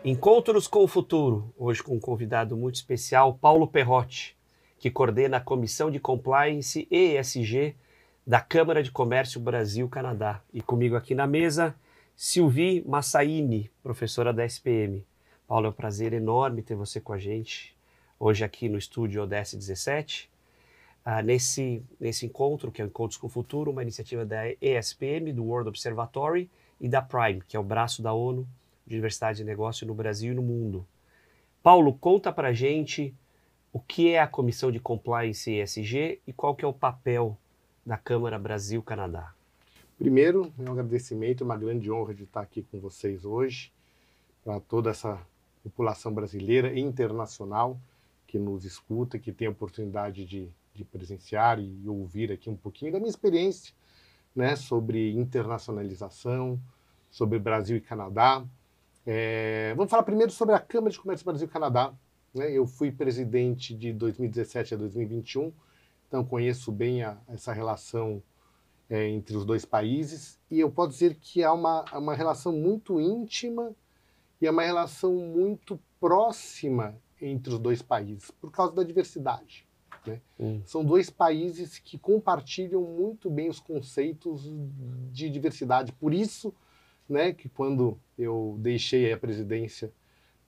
Encontros com o Futuro, hoje com um convidado muito especial, Paulo Perrotti, que coordena a Comissão de Compliance e ESG da Câmara de Comércio Brasil-Canadá. E comigo aqui na mesa, Sylvie Massaini, professora da SPM. Paulo, é um prazer enorme ter você com a gente hoje aqui no estúdio ODS 17. Nesse encontro, que é o Encontros com o Futuro, uma iniciativa da ESPM, do World Observatory, e da Prime, que é o braço da ONU de Diversidade de Negócio no Brasil e no mundo. Paulo, conta pra gente o que é a Comissão de Compliance e ESG e qual que é o papel da Câmara Brasil-Canadá. Primeiro, é um agradecimento, uma grande honra de estar aqui com vocês hoje, para toda essa população brasileira e internacional que nos escuta, que tem a oportunidade de presenciar e ouvir aqui um pouquinho da minha experiência, né, sobre internacionalização, sobre Brasil e Canadá. Vamos falar primeiro sobre a Câmara de Comércio Brasil-Canadá. Né? Eu fui presidente de 2017 a 2021, então conheço bem essa relação entre os dois países, e eu posso dizer que há uma relação muito íntima e é uma relação muito próxima entre os dois países, por causa da diversidade. Né? São dois países que compartilham muito bem os conceitos de diversidade. Por isso, né, que quando eu deixei a presidência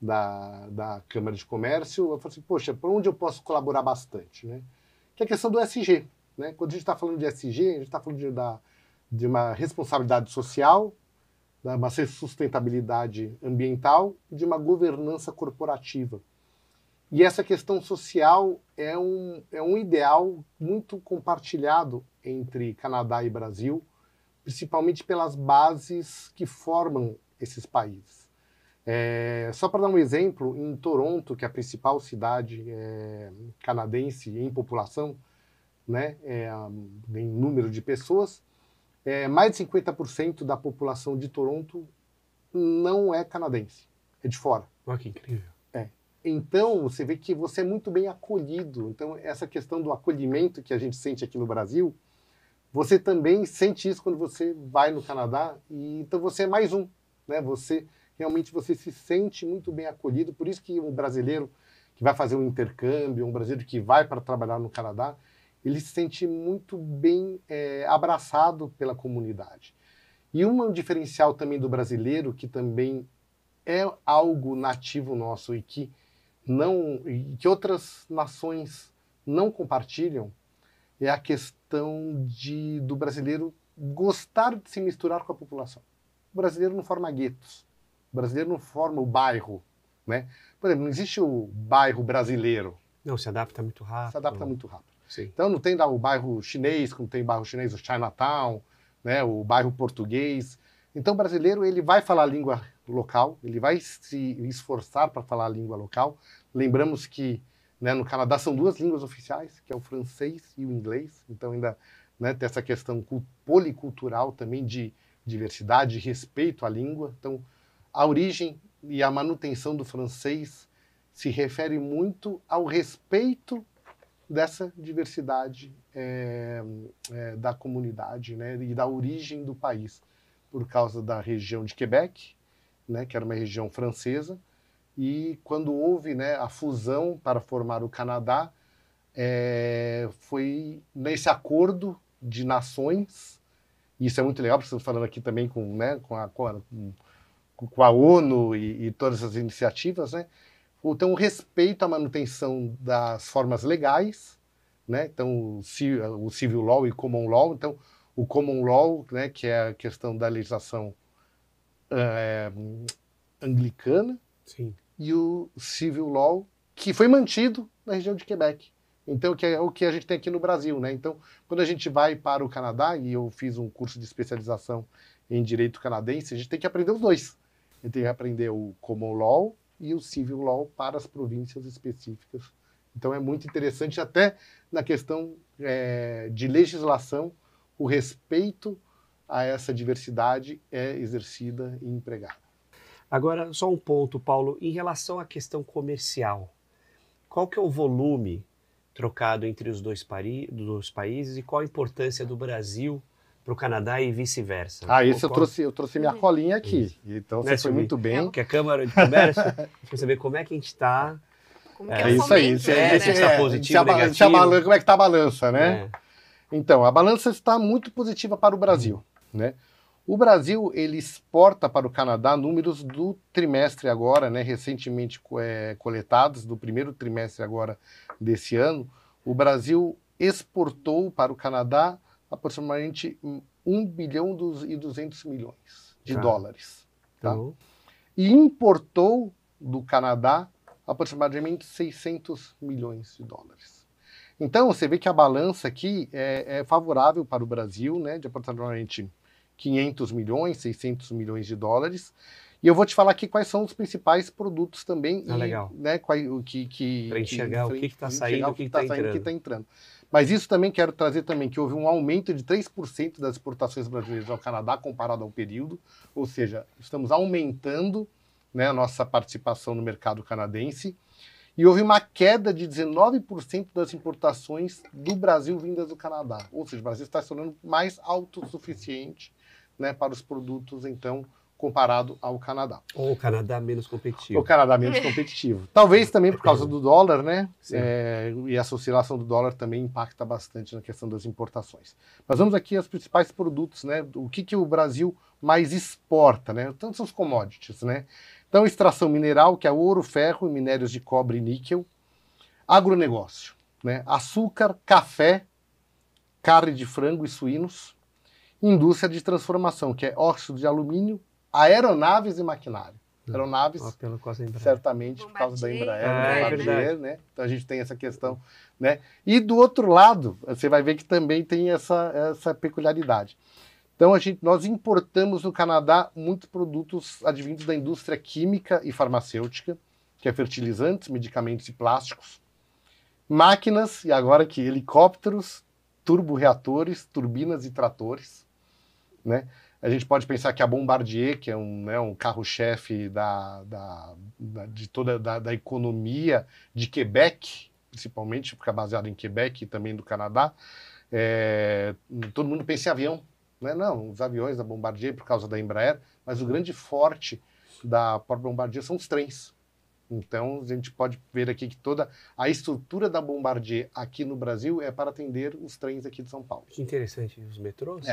da Câmara de Comércio, eu falei assim, poxa, por onde eu posso colaborar bastante? Né? Que é a questão do ESG. Né? Quando a gente está falando de ESG, a gente está falando de uma responsabilidade social, de uma sustentabilidade ambiental e de uma governança corporativa. E essa questão social é um ideal muito compartilhado entre Canadá e Brasil, principalmente pelas bases que formam esses países. Só para dar um exemplo, em Toronto, que é a principal cidade canadense em população, né, em número de pessoas, mais de 50% da população de Toronto não é canadense, é de fora. Olha que incrível. Então, você vê que você é muito bem acolhido. Então, essa questão do acolhimento que a gente sente aqui no Brasil, você também sente isso quando você vai no Canadá, e então você é mais um. Né? Realmente você se sente muito bem acolhido, por isso que um brasileiro que vai fazer um intercâmbio, um brasileiro que vai para trabalhar no Canadá, ele se sente muito bem abraçado pela comunidade. E um diferencial também do brasileiro, que também é algo nativo nosso e que outras nações não compartilham, é a questão do brasileiro gostar de se misturar com a população. O brasileiro não forma guetos, o brasileiro não forma o bairro. Né? Por exemplo, não existe o bairro brasileiro. Não, se adapta muito rápido. Se adapta muito rápido. Sim. Então não tem o bairro chinês, como tem o bairro chinês, o Chinatown, né, o bairro português. Então o brasileiro ele vai falar a língua local, ele vai se esforçar para falar a língua local. Lembramos que, né, no Canadá são duas línguas oficiais, que é o francês e o inglês. Então ainda, né, tem essa questão policultural também de diversidade, de respeito à língua. Então a origem e a manutenção do francês se refere muito ao respeito dessa diversidade da comunidade, né, e da origem do país, por causa da região de Quebec, né, que era uma região francesa, e quando houve, né, a fusão para formar o Canadá, foi nesse acordo de nações, e isso é muito legal, porque estamos falando aqui também com a ONU e todas as iniciativas, né? Então, o respeito à manutenção das formas legais, né? Então, o Civil Law e o Common Law. Então, o Common Law, né, que é a questão da legislação anglicana. Sim. E o Civil Law, que foi mantido na região de Quebec. Então, que é o que a gente tem aqui no Brasil. Né? Então, quando a gente vai para o Canadá, e eu fiz um curso de especialização em direito canadense, a gente tem que aprender os dois. A gente tem que aprender o Common Law e o Civil Law para as províncias específicas. Então é muito interessante, até na questão de legislação, o respeito a essa diversidade é exercida e empregada. Agora, só um ponto, Paulo, em relação à questão comercial, qual que é o volume trocado entre os dois países e qual a importância do Brasil para o Canadá e vice-versa. Ah, esse eu trouxe minha colinha aqui. Então você foi muito bem. Porque a Câmara de Comércio, para saber como é que a gente está. Como que É isso aí. Está positivo, negativo. Como é que está a balança, né? É. Então, a balança está muito positiva para o Brasil, né? O Brasil, ele exporta para o Canadá números do trimestre agora, né, recentemente coletados, do primeiro trimestre agora desse ano. O Brasil exportou para o Canadá aproximadamente 1 bilhão e 200 milhões de dólares. Tá? Então, E importou do Canadá aproximadamente 600 milhões de dólares. Então, você vê que a balança aqui é favorável para o Brasil, né, de aproximadamente 500 milhões, 600 milhões de dólares. E eu vou te falar aqui quais são os principais produtos também. Legal. Né, para enxergar o que está saindo, o que está entrando. Mas isso também quero trazer também, que houve um aumento de 3% das exportações brasileiras ao Canadá comparado ao período. Ou seja, estamos aumentando, né, a nossa participação no mercado canadense. E houve uma queda de 19% das importações do Brasil vindas do Canadá. Ou seja, o Brasil está se tornando mais autossuficiente, né, para os produtos, então, comparado ao Canadá. Ou o Canadá menos competitivo. O Canadá menos competitivo. Talvez também por causa do dólar, né? E essa oscilação do dólar também impacta bastante na questão das importações. Mas vamos aqui aos principais produtos, né? O que o Brasil mais exporta, né? Então são os commodities, né? Então, extração mineral, que é ouro, ferro, minérios de cobre e níquel. Agronegócio, né? Açúcar, café, carne de frango e suínos. Indústria de transformação, que é óxido de alumínio, aeronaves e maquinário. Aeronaves, certamente, por causa da Embraer, né? Então a gente tem essa questão, né? E do outro lado, você vai ver que também tem essa peculiaridade. Então nós importamos no Canadá muitos produtos advindos da indústria química e farmacêutica, que é fertilizantes, medicamentos e plásticos, máquinas, e agora aqui helicópteros, turborreatores, turbinas e tratores, né? A gente pode pensar que a Bombardier, que é um carro-chefe de toda da economia de Quebec, principalmente, porque é baseado em Quebec e também do Canadá, todo mundo pensa em avião. Né? Não, os aviões da Bombardier por causa da Embraer, mas o grande forte da própria Bombardier são os trens. Então, a gente pode ver aqui que toda a estrutura da Bombardier aqui no Brasil é para atender os trens aqui de São Paulo. Que interessante. Os metrôs?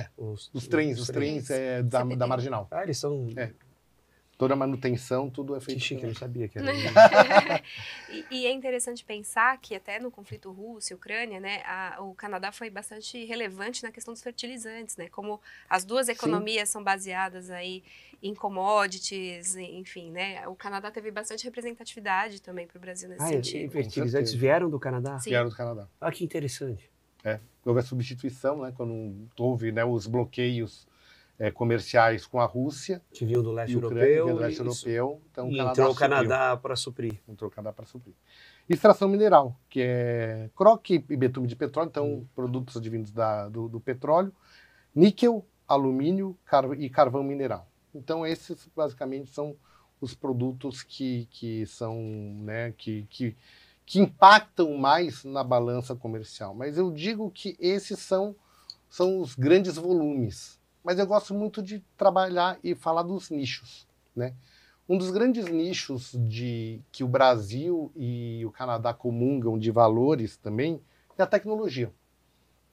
Os trens da Marginal. Ah, eles são... Toda a manutenção, tudo é feito. Que chique, eu não sabia que era. E é interessante pensar que até no conflito Rússia e Ucrânia, né, o Canadá foi bastante relevante na questão dos fertilizantes, né? Como as duas economias são baseadas aí em commodities, enfim, né? O Canadá teve bastante representatividade também para o Brasil nesse sentido. E fertilizantes vieram do Canadá? Sim. Vieram do Canadá. Ah, que interessante. Houve a substituição, né? Quando houve, né, os bloqueios comerciais com a Rússia. Que vinham do leste europeu. Então entrou o Canadá para suprir. Extração mineral, que é croque e betume de petróleo, então produtos advindos do petróleo, níquel, alumínio e carvão mineral. Então esses basicamente são os produtos que são, né, que impactam mais na balança comercial. Mas eu digo que esses são os grandes volumes. Mas eu gosto muito de trabalhar e falar dos nichos, né? Um dos grandes nichos que o Brasil e o Canadá comungam de valores também é a tecnologia,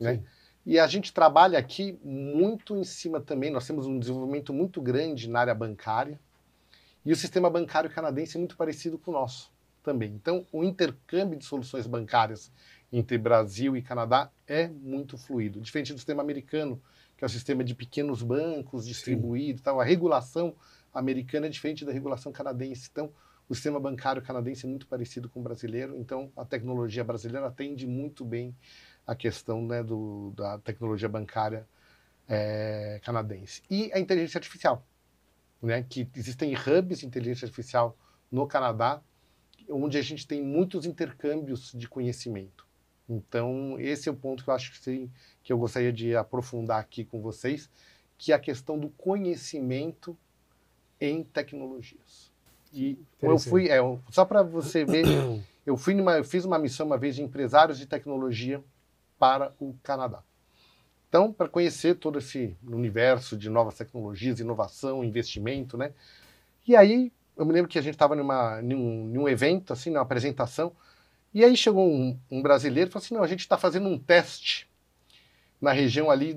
né? E a gente trabalha aqui muito em cima também, nós temos um desenvolvimento muito grande na área bancária e o sistema bancário canadense é muito parecido com o nosso também. Então, o intercâmbio de soluções bancárias entre Brasil e Canadá é muito fluido, diferente do sistema americano, que é o sistema de pequenos bancos distribuídos, tal. A regulação americana é diferente da regulação canadense. Então, o sistema bancário canadense é muito parecido com o brasileiro. Então, a tecnologia brasileira atende muito bem a questão, né, da tecnologia bancária canadense. E a inteligência artificial, né, que existem hubs de inteligência artificial no Canadá, onde a gente tem muitos intercâmbios de conhecimento. Então, esse é o ponto que eu acho que eu gostaria de aprofundar aqui com vocês, que é a questão do conhecimento em tecnologias. E eu fui, só para você ver, eu fiz uma missão uma vez de empresários de tecnologia para o Canadá. Então, para conhecer todo esse universo de novas tecnologias, inovação, investimento, né? E aí, eu me lembro que a gente estava num evento, assim, numa apresentação, e aí chegou um brasileiro e falou assim, não, a gente está fazendo um teste na região ali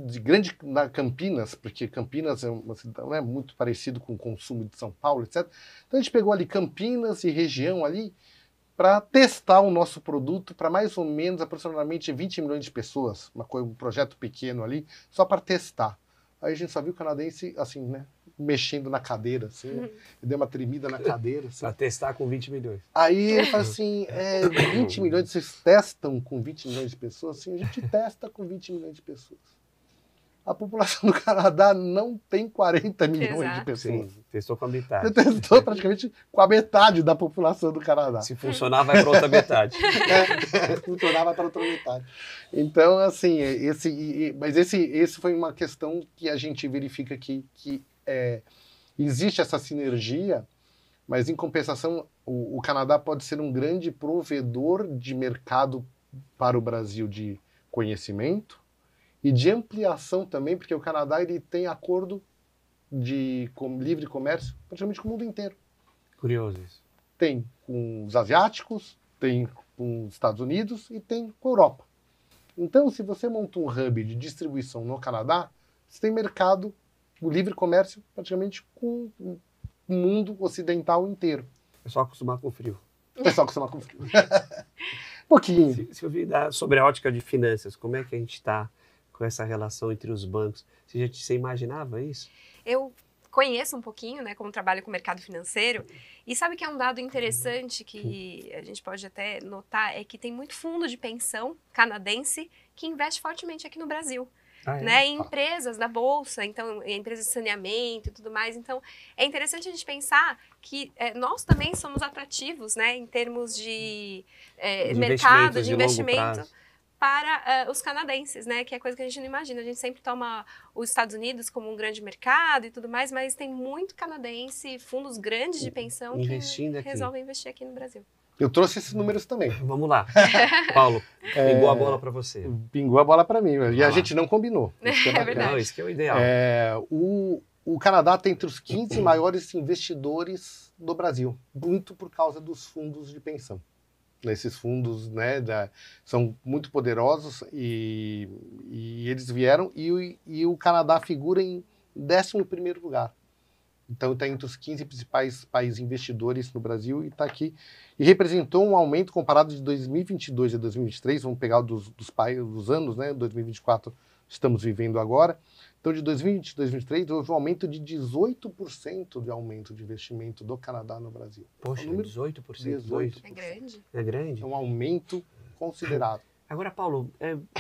na Campinas, porque Campinas é uma cidade, não é muito parecido com o consumo de São Paulo, etc. Então a gente pegou ali Campinas e região ali para testar o nosso produto para mais ou menos aproximadamente 20 milhões de pessoas, um projeto pequeno ali, só para testar. Aí a gente só viu o canadense assim, né, mexendo na cadeira, assim, né? Deu uma tremida na cadeira. Assim. Para testar com 20 milhões. Aí ele fala assim, 20 milhões, vocês testam com 20 milhões de pessoas? Sim, a gente testa com 20 milhões de pessoas. A população do Canadá não tem 40 milhões de pessoas. Sim, testou com a metade. Você testou praticamente com a metade da população do Canadá. Se funcionar, vai para outra metade. Funcionava para outra metade. Então, assim, esse foi uma questão que a gente verifica que existe essa sinergia, mas em compensação, o Canadá pode ser um grande provedor de mercado para o Brasil de conhecimento e de ampliação também, porque o Canadá ele tem acordo de livre comércio praticamente com o mundo inteiro. Curioso isso. Tem com os asiáticos, tem com os Estados Unidos e tem com a Europa. Então, se você monta um hub de distribuição no Canadá, você tem mercado, o livre comércio praticamente com o mundo ocidental inteiro. É só acostumar com o frio. É só acostumar com o frio. Pouquinho. Se eu vir sobre a ótica de finanças, como é que a gente está com essa relação entre os bancos? Você imaginava isso? Eu conheço um pouquinho, né, como trabalho com o mercado financeiro, e sabe que é um dado interessante que a gente pode até notar, é que tem muito fundo de pensão canadense que investe fortemente aqui no Brasil. Né, em empresas da Bolsa, então, em empresas de saneamento e tudo mais. Então, é interessante a gente pensar que nós também somos atrativos, né, em termos de mercado, de investimento para os canadenses, né, que é coisa que a gente não imagina. A gente sempre toma os Estados Unidos como um grande mercado e tudo mais, mas tem muito canadense, fundos grandes de pensão que resolvem investir aqui no Brasil. Eu trouxe esses números também. Vamos lá. Paulo, pingou a bola para você. Pingou a bola para mim. E a gente não combinou. É verdade. Não, isso que é o ideal. O Canadá tem entre os 15 maiores investidores do Brasil, muito por causa dos fundos de pensão. Esses fundos, né, são muito poderosos e eles vieram e o Canadá figura em 11º lugar. Então está entre os 15 principais países investidores no Brasil e está aqui. E representou um aumento comparado de 2022 a 2023, vamos pegar dos anos, né? 2024 estamos vivendo agora. Então de 2020 a 2023 houve um aumento de 18% de aumento de investimento do Canadá no Brasil. Poxa, 18%? 18%. É grande. É grande? É um aumento considerável. Agora, Paulo,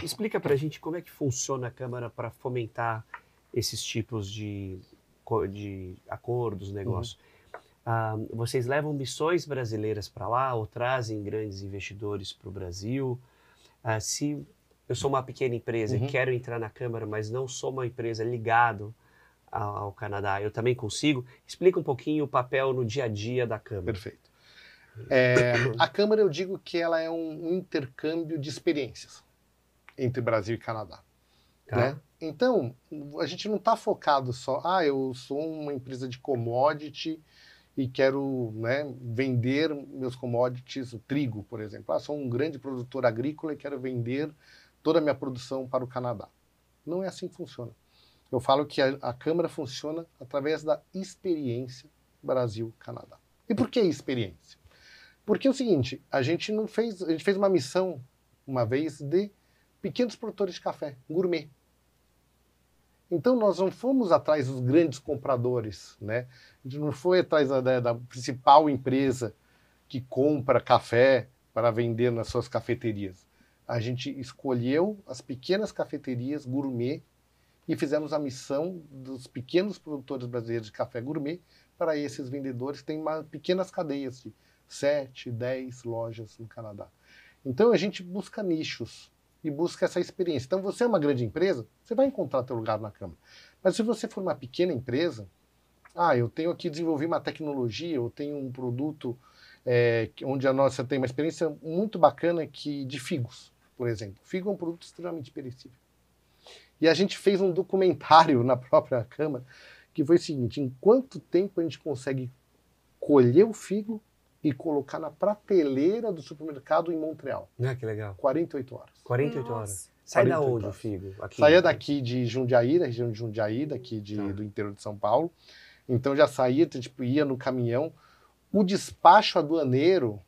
explica para a gente como é que funciona a Câmara para fomentar esses tipos de acordos, negócios. Vocês levam missões brasileiras para lá ou trazem grandes investidores para o Brasil? Se eu sou uma pequena empresa e quero entrar na Câmara, mas não sou uma empresa ligada ao Canadá, eu também consigo? Explica um pouquinho o papel no dia a dia da Câmara. Perfeito. A Câmara, eu digo que ela é um intercâmbio de experiências entre Brasil e Canadá. Tá. Né? Então, a gente não está focado só, eu sou uma empresa de commodity e quero, né, vender meus commodities, o trigo, por exemplo. Sou um grande produtor agrícola e quero vender toda a minha produção para o Canadá. Não é assim que funciona. Eu falo que a Câmara funciona através da experiência Brasil-Canadá. E por que experiência? Porque é o seguinte, a gente fez uma missão uma vez de pequenos produtores de café, gourmet. Então, nós não fomos atrás dos grandes compradores, né? A gente não foi atrás da principal empresa que compra café para vender nas suas cafeterias. A gente escolheu as pequenas cafeterias gourmet e fizemos a missão dos pequenos produtores brasileiros de café gourmet para esses vendedores. Tem pequenas cadeias de 7, 10 lojas no Canadá. Então, a gente busca nichos e busca essa experiência. Então, você é uma grande empresa, você vai encontrar seu lugar na Câmara. Mas se você for uma pequena empresa, eu tenho aqui desenvolver uma tecnologia, eu tenho um produto onde a nossa tem uma experiência muito bacana de figos, por exemplo. Figo é um produto extremamente perecível. E a gente fez um documentário na própria Câmara, que foi o seguinte: em quanto tempo a gente consegue colher o figo e colocar na prateleira do supermercado em Montreal? Ah, que legal. 48 horas. 48 Nossa. horas. Sai da 48 onde o horas. figo? Aqui. Saía daqui de Jundiaí, da região de Jundiaí, daqui do interior de São Paulo. Então já saía, tipo, ia no caminhão. O despacho aduaneiro,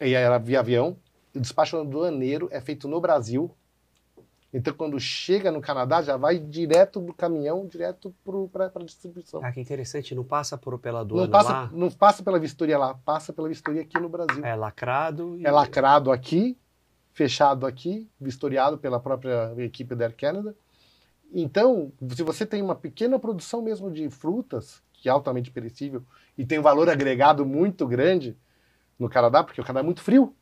e era via avião, o despacho aduaneiro é feito no Brasil. Então, quando chega no Canadá, já vai direto do caminhão, direto para a distribuição. Ah, que interessante. Não passa pela aduana lá? Não passa pela vistoria lá, passa pela vistoria aqui no Brasil. É lacrado. É lacrado aqui, fechado aqui, vistoriado pela própria equipe da Air Canada. Então, se você tem uma pequena produção mesmo de frutas, que é altamente perecível, e tem um valor agregado muito grande no Canadá, porque o Canadá é muito frio.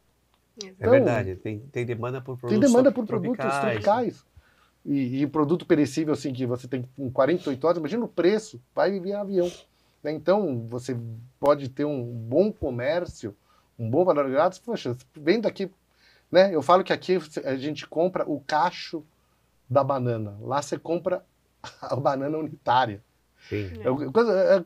É verdade, tem demanda por produtos Tem demanda por produtos tropicais. E produto perecível, assim, que você tem em 48 horas, imagina o preço, vai via avião. Né? Então, você pode ter um bom comércio, um bom valor agregado. Poxa, vem daqui, né? Eu falo que aqui a gente compra o cacho da banana. Lá você compra a banana unitária. Sim.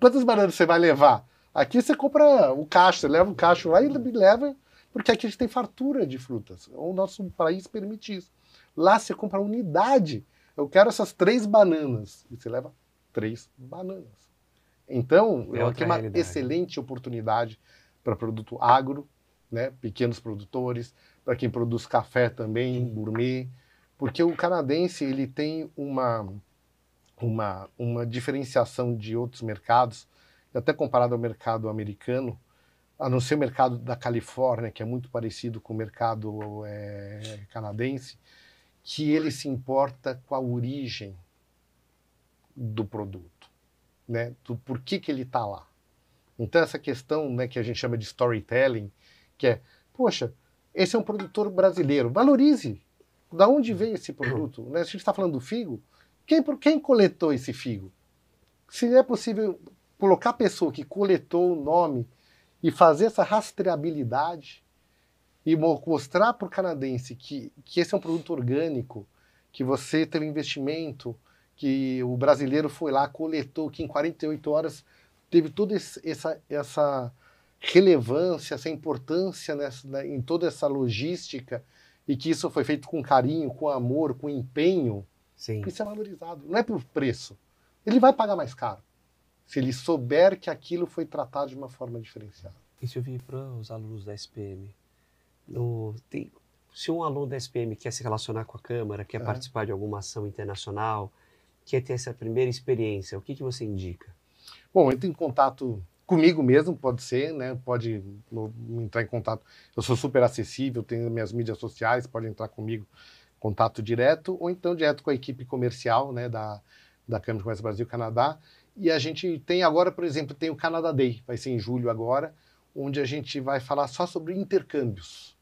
Quantas bananas você vai levar? Aqui você compra o cacho, você leva o cacho lá e leva, porque aqui a gente tem fartura de frutas. O nosso país permite isso. Lá você compra unidade. Eu quero essas 3 bananas. E você leva 3 bananas. Então, aqui é uma excelente oportunidade para produto agro, né? Pequenos produtores, para quem produz café também, gourmet. Porque o canadense ele tem uma diferenciação de outros mercados, até comparado ao mercado americano, a não ser o mercado da Califórnia, que é muito parecido com o mercado canadense, que ele se importa com a origem do produto, né? Por que ele está lá. Então essa questão, né, que a gente chama de storytelling, que é, poxa, esse é um produtor brasileiro, valorize. Da onde veio esse produto? Né? A gente está falando do figo. Quem coletou esse figo? Se é possível colocar a pessoa que coletou o nome e fazer essa rastreabilidade e mostrar para o canadense que esse é um produto orgânico, que você teve investimento, que o brasileiro foi lá, coletou, que em 48 horas teve toda essa relevância, essa importância em toda essa logística, e que isso foi feito com carinho, com amor, com empenho. Sim. Isso é valorizado. Não é por preço. Ele vai pagar mais caro, se ele souber que aquilo foi tratado de uma forma diferenciada. Isso eu vi para os alunos da SPM. Se um aluno da SPM quer se relacionar com a Câmara, quer participar de alguma ação internacional, quer ter essa primeira experiência, o que você indica? Bom, entre em contato comigo mesmo, pode ser, né? Pode entrar em contato. Eu sou super acessível, tenho minhas mídias sociais, pode entrar comigo, contato direto, ou então direto com a equipe comercial, né, da Câmara de Comércio Brasil-Canadá. E a gente tem agora, por exemplo, tem o Canada Day, vai ser em julho agora, onde a gente vai falar só sobre intercâmbios.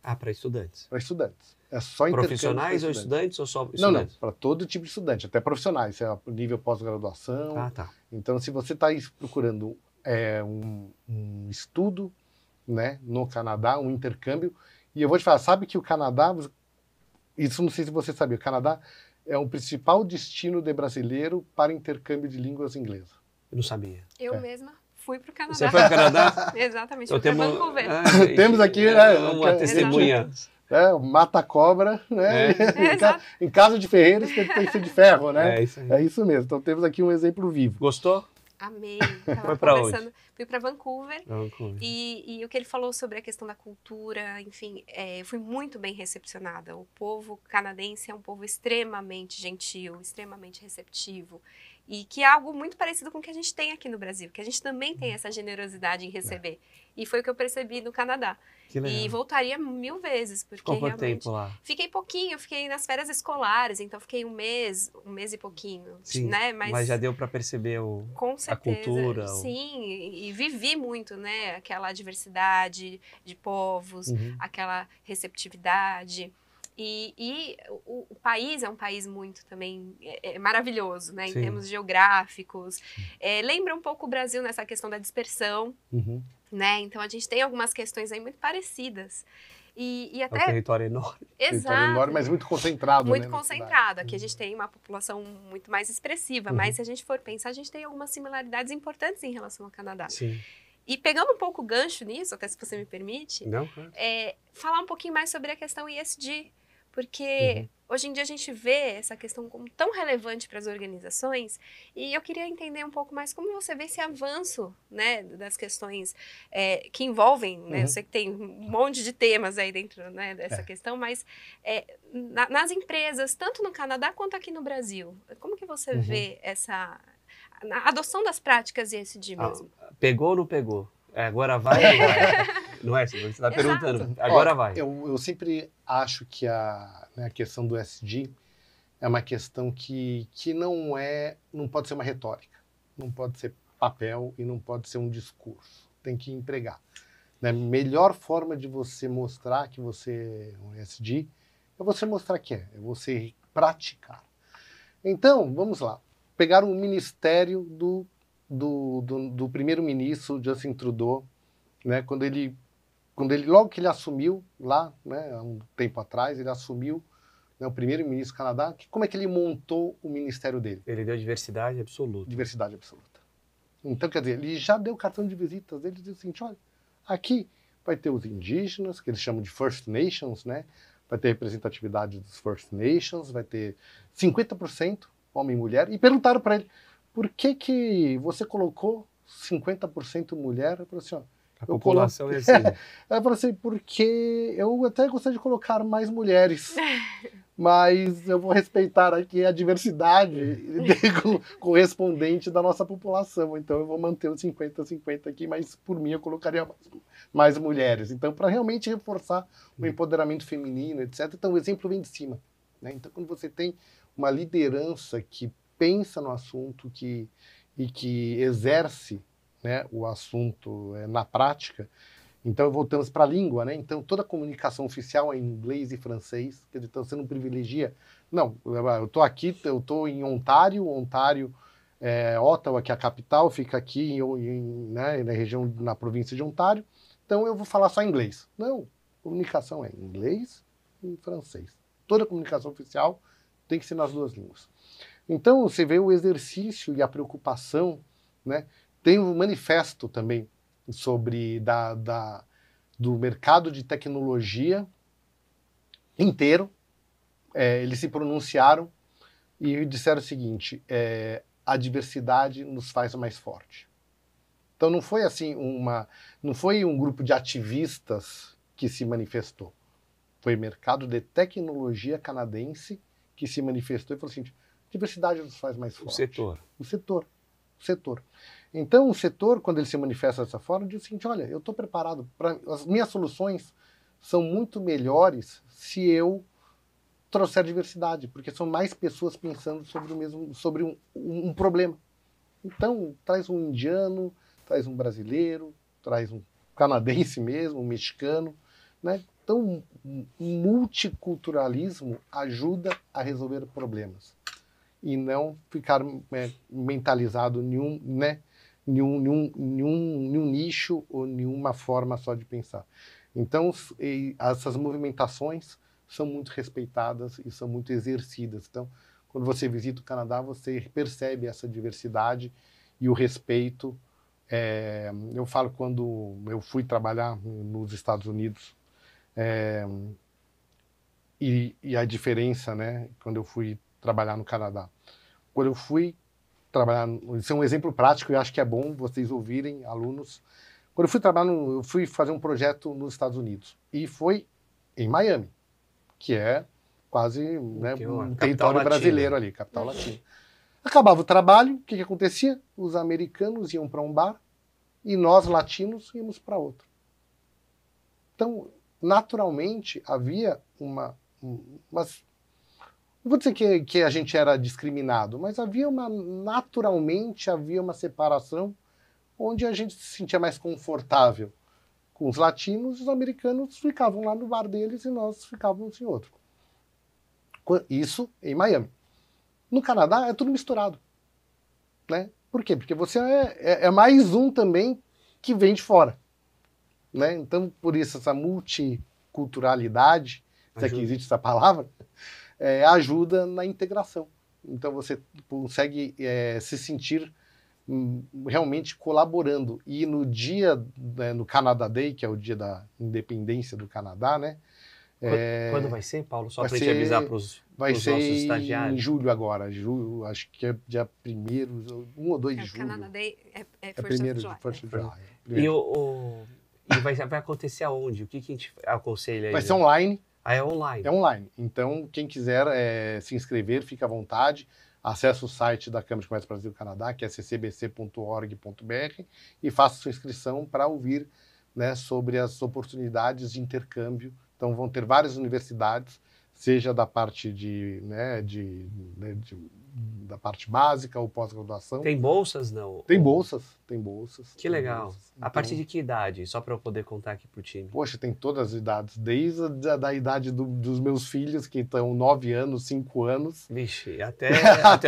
Ah, para estudantes. Para estudantes. É só intercâmbios. Profissionais ou estudantes ou só estudantes? Não, para todo tipo de estudante, até profissionais, é nível pós-graduação. Ah, tá. Então, se você está procurando um estudo, né, no Canadá, um intercâmbio, e eu vou te falar, sabe que o Canadá, isso não sei se você sabia, o Canadá é o principal destino de brasileiro para intercâmbio de línguas inglesa. Eu não sabia. Eu mesma fui para o Canadá. Você foi para o Canadá? Exatamente, Então, fui para Vancouver. Temos aqui uma testemunha. Mata-cobra, né? Em casa de ferreiros tem que ser de ferro, né? É isso aí. É isso mesmo. Então temos aqui um exemplo vivo. Gostou? Amei. Foi para onde? Fui para Vancouver. Vancouver. E o que ele falou sobre a questão da cultura, enfim, eu fui muito bem recepcionada. O povo canadense é um povo extremamente gentil, extremamente receptivo. E que é algo muito parecido com o que a gente tem aqui no Brasil, que a gente também tem essa generosidade em receber. E foi o que eu percebi no Canadá. Que legal. E voltaria 1000 vezes, porque Qual foi o realmente... tempo lá? Fiquei pouquinho, fiquei nas férias escolares, então fiquei um mês e pouquinho. Sim, né? mas já deu para perceber com certeza, a cultura. Sim, e vivi muito, né? Aquela diversidade de povos, aquela receptividade. E o país é um país muito também maravilhoso, né? Em termos geográficos. Lembra um pouco o Brasil nessa questão da dispersão, né? Então a gente tem algumas questões aí muito parecidas. E É um até... território enorme. Território enorme, mas muito concentrado, Muito né, concentrado. Aqui a gente tem uma população muito mais expressiva, mas se a gente for pensar, a gente tem algumas similaridades importantes em relação ao Canadá. Sim. E pegando um pouco o gancho nisso, até se você me permite, Não, claro. falar um pouquinho mais sobre a questão ESG, porque hoje em dia a gente vê essa questão como tão relevante para as organizações, e eu queria entender um pouco mais como você vê esse avanço, né, das questões que envolvem, né, eu sei que tem um monte de temas aí dentro, né, dessa questão, mas nas empresas, tanto no Canadá quanto aqui no Brasil, como que você vê essa a adoção das práticas ESG mesmo? Pegou ou não pegou? Agora vai ou não vai? Não é? Você está perguntando. Agora vai. Eu sempre acho que a questão do ESG é uma questão que não pode ser uma retórica, não pode ser papel e não pode ser um discurso. Tem que empregar. Né? Melhor forma de você mostrar que você é um ESG é você mostrar que é você praticar. Então, vamos lá. Pegaram o ministério do primeiro-ministro Justin Trudeau, né, logo que ele assumiu lá, né, há um tempo atrás, ele assumiu, né, o primeiro-ministro do Canadá. Como é que ele montou o ministério dele? Ele deu diversidade absoluta. Diversidade absoluta. Então, quer dizer, ele já deu cartão de visitas. Ele disse assim, olha, aqui vai ter os indígenas, que eles chamam de First Nations, né? Vai ter representatividade dos First Nations, vai ter 50% homem e mulher. E perguntaram para ele, por que você colocou 50% mulher? Ele falou assim, ó, a população é assim. Ela falou assim, porque eu até gostaria de colocar mais mulheres, mas eu vou respeitar aqui a diversidade correspondente da nossa população, então eu vou manter os 50-50 aqui, mas por mim eu colocaria mais mulheres. Então, para realmente reforçar o empoderamento feminino, etc. Então, o exemplo vem de cima. Né? Então, quando você tem uma liderança que pensa no assunto e que exerce, né, o assunto na prática. Então, voltamos para a língua, né? Então, toda a comunicação oficial é em inglês e francês. Quer dizer, então, você não privilegia. Não, eu estou aqui, eu estou em Ontário, Ottawa, que é a capital, fica aqui né, na região, na província de Ontário. Então, eu vou falar só inglês. Não, comunicação é em inglês e francês. Toda a comunicação oficial tem que ser nas duas línguas. Então, você vê o exercício e a preocupação, né? Tem um manifesto também sobre do mercado de tecnologia inteiro. Eles se pronunciaram e disseram o seguinte, a diversidade nos faz mais forte. Então não foi assim não foi um grupo de ativistas que se manifestou. Foi o mercado de tecnologia canadense que se manifestou e falou assim, diversidade nos faz mais forte. O setor. Então, o setor, quando ele se manifesta dessa forma, diz o seguinte, olha, eu estou preparado, as minhas soluções são muito melhores se eu trouxer diversidade, porque são mais pessoas pensando sobre um problema. Então, traz um indiano, traz um brasileiro, traz um canadense mesmo, um mexicano, né? Então, o multiculturalismo ajuda a resolver problemas e não ficar mentalizado em nenhum nicho ou nenhuma forma só de pensar. Então, essas movimentações são muito respeitadas e são muito exercidas. Então, quando você visita o Canadá, você percebe essa diversidade e o respeito. Eu falo quando eu fui trabalhar nos Estados Unidos, e a diferença, né, quando eu fui trabalhar no Canadá. Quando eu fui trabalhar, isso é um exemplo prático e acho que é bom vocês ouvirem, alunos. Quando eu fui trabalhar, eu fui fazer um projeto nos Estados Unidos e foi em Miami, que é quase, né, um território brasileiro ali, capital latina. Acabava o trabalho, o que acontecia? Os americanos iam para um bar e nós, latinos, íamos para outro. Então, naturalmente, havia não vou dizer que a gente era discriminado, mas naturalmente havia uma separação onde a gente se sentia mais confortável com os latinos, os americanos ficavam lá no bar deles e nós ficávamos em outro. Isso em Miami. No Canadá é tudo misturado. Né? Por quê? Porque você é mais um também que vem de fora. Né? Então, por isso, essa interculturalidade, se é que existe essa palavra, ajuda na integração. Então você consegue se sentir realmente colaborando. E no dia, no Canada Day, que é o dia da independência do Canadá, né? Quando vai ser, Paulo? Só para a gente avisar para os nossos estagiários. Em julho agora. Julho, acho que é dia 1º, 1 ou 2 de julho. O Canada Day é 1º de julho. E vai acontecer aonde? O que a gente aconselha aí? Vai ser online. Ah, é online? É online. Então, quem quiser se inscrever, fica à vontade. Acesse o site da Câmara de Comércio Brasil-Canadá, que é ccbc.org.br, e faça sua inscrição para ouvir, né, sobre as oportunidades de intercâmbio. Então, vão ter várias universidades, seja da parte da parte básica ou pós-graduação. Tem bolsas, não? Tem bolsas. Que legal. Bolsas. A partir de que idade? Só para eu poder contar aqui pro time. Poxa, tem todas as idades, desde da idade dos meus filhos, que estão 9 anos, 5 anos. Vixe, até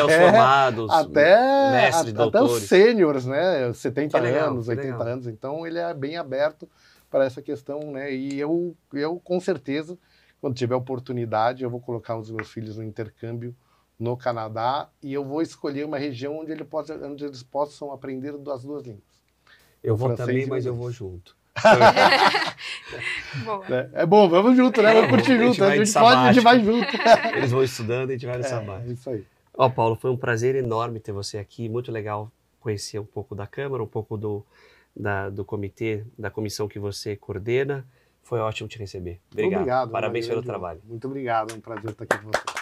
os formados, mestres, doutores. Até os sêniores, né? 70 anos, 80 anos. Então, ele é bem aberto para essa questão, né? E eu, com certeza, quando tiver oportunidade, eu vou colocar os meus filhos no intercâmbio no Canadá e eu vou escolher uma região onde eles possam aprender as 2 línguas. Eu vou também, mas eu vou junto. É bom, vamos junto, né? Vamos curtir junto. A gente vai junto. Eles vão estudando e a gente vai no sabático. É isso aí. Ó, Paulo, foi um prazer enorme ter você aqui. Muito legal conhecer um pouco da Câmara, um pouco do comitê, da comissão que você coordena. Foi ótimo te receber. Obrigado. Parabéns pelo trabalho. Muito obrigado. É um prazer estar aqui com você.